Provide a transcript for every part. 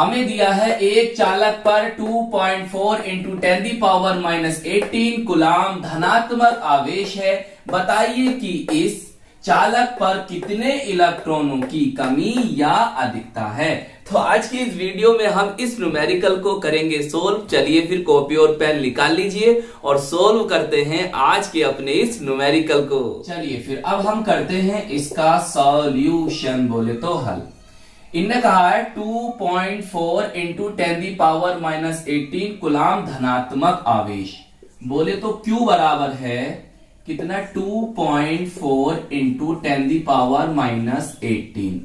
हमें दिया है एक चालक पर 2.4 इंटू 10⁻⁻18 कूलाम धनात्मक आवेश है। बताइए कि इस चालक पर कितने इलेक्ट्रॉनों की कमी या अधिकता है। तो आज की इस वीडियो में हम इस न्यूमेरिकल को करेंगे सोल्व। चलिए फिर कॉपी और पेन निकाल लीजिए और सोल्व करते हैं आज के अपने इस न्यूमेरिकल को। चलिए फिर अब हम करते हैं इसका सॉल्यूशन, बोले तो हल। इनने कहा है 2.4 इंटू 10⁻⁻18 कूलाम धनात्मक आवेश। बोले तो Q बराबर है कितना, 2.4 इंटू 10⁻⁻18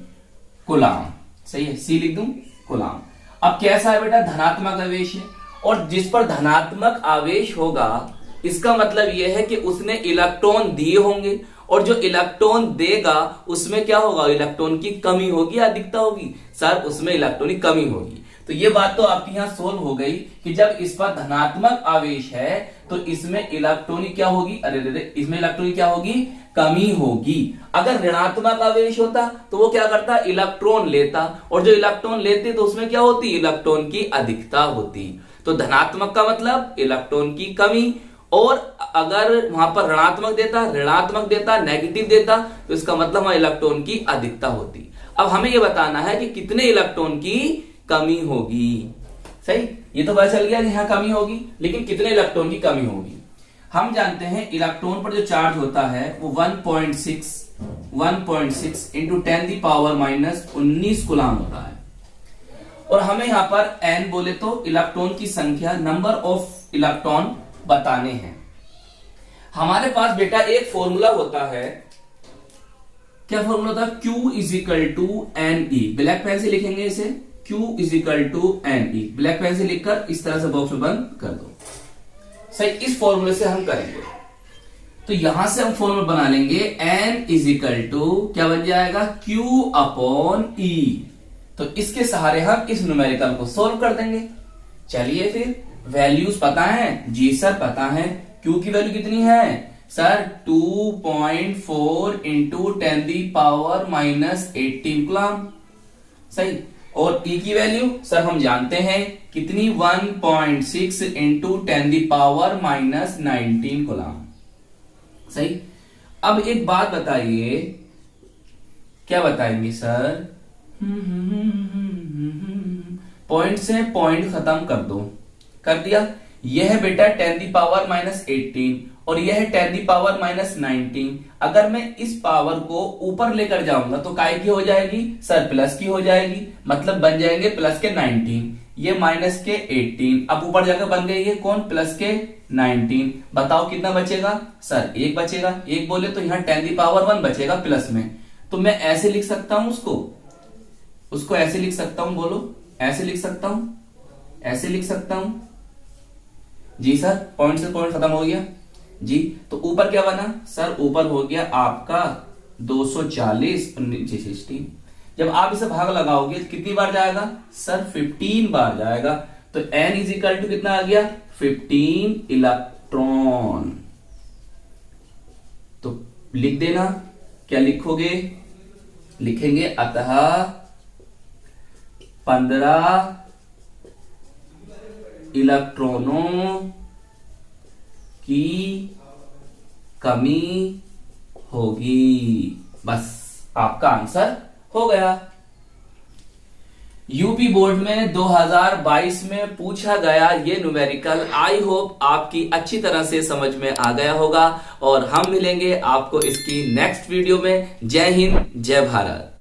कूलाम। सही है, सी लिख दूं, कूलाम। अब कैसा है बेटा, धनात्मक आवेश है, और जिस पर धनात्मक आवेश होगा इसका मतलब यह है कि उसने इलेक्ट्रॉन दिए होंगे, और जो इलेक्ट्रॉन देगा उसमें क्या होगा, इलेक्ट्रॉन की कमी होगी, अधिकता होगी। सर उसमें इलेक्ट्रॉन की कमी होगी। तो ये बात तो आपकी यहां सोल्व हो गई कि जब इस पर धनात्मक आवेश है तो इसमें इलेक्ट्रॉन क्या होगी, अरे इसमें इलेक्ट्रॉन क्या होगी, कमी होगी। अगर ऋणात्मक आवेश होता तो वो क्या करता, इलेक्ट्रॉन लेता, और जो इलेक्ट्रॉन लेते तो उसमें क्या होती, इलेक्ट्रॉन की अधिकता होती। तो धनात्मक का मतलब इलेक्ट्रॉन की कमी, और अगर वहां पर ऋणात्मक देता, नेगेटिव देता, तो इसका मतलब वहां इलेक्ट्रॉन की अधिकता होती। अब हमें यह बताना है कि कितने इलेक्ट्रॉन की कमी होगी। सही, ये तो पता चल गया कि यहां कमी होगी, लेकिन कितने इलेक्ट्रॉन की कमी होगी। हम जानते हैं इलेक्ट्रॉन पर जो चार्ज होता है वो 1.6 इंटू 10⁻⁻19 कूलाम होता है, और हमें यहां पर n बोले तो इलेक्ट्रॉन की संख्या, नंबर ऑफ इलेक्ट्रॉन बताने हैं। हमारे पास बेटा एक फॉर्मूला होता है, क्या फॉर्मूला होता है, Q = NE। ब्लैक पेन से लिखेंगे इसे, Q = NE। ब्लैक पेन से लिखकर इस तरह से बॉक्स में बंद कर दो। सही, इस फॉर्मूले से हम करेंगे। तो यहां से हम फॉर्मूला बना लेंगे, N = क्या बन जाएगा, Q/E। तो इसके सहारे हम इस न्यूमेरिकल को सोल्व कर देंगे। चलिए फिर, वैल्यूज पता है जी सर, पता है। Q की वैल्यू कितनी है सर, 2.4 इंटू 10⁻⁻18 कूलाम। सही, और E की वैल्यू सर हम जानते हैं कितनी, 1.6 इंटू 10⁻⁻19 कूलाम। सही, अब एक बात बताइए, क्या बताएंगे सर, पॉइंट से पॉइंट खत्म कर दो, कर दिया। यह है बेटा 10⁻⁻18 और यह है 10⁻⁻19। अगर मैं इस पावर को ऊपर लेकर जाऊंगा तो काय की हो जाएगी सर, प्लस की हो जाएगी, मतलब बन जाएंगे प्लस के 19, ये माइनस के 18। अब ऊपर जाकर बन गई है कौन, प्लस के 19। बताओ कितना बचेगा सर, एक बचेगा। एक बोले तो यहां 10⁻1 बचेगा प्लस में, तो मैं ऐसे लिख सकता हूं उसको ऐसे लिख सकता हूं, बोलो, ऐसे लिख सकता हूं, ऐसे लिख सकता हूं जी सर। पॉइंट से पॉइंट खत्म हो गया जी। तो ऊपर क्या बना सर, ऊपर हो गया आपका 240 और नीचे 16। जब आप इसे भाग लगाओगे तो कितनी बार जाएगा सर, 15 बार जाएगा। तो N = कितना आ गया, 15 इलेक्ट्रॉन। तो लिख देना, क्या लिखोगे, लिखेंगे अतः 15 इलेक्ट्रॉनों की कमी होगी। बस आपका आंसर हो गया। यूपी बोर्ड में 2022 में पूछा गया ये न्यूमेरिकल, आई होप आपकी अच्छी तरह से समझ में आ गया होगा, और हम मिलेंगे आपको इसकी नेक्स्ट वीडियो में। जय हिंद, जय भारत।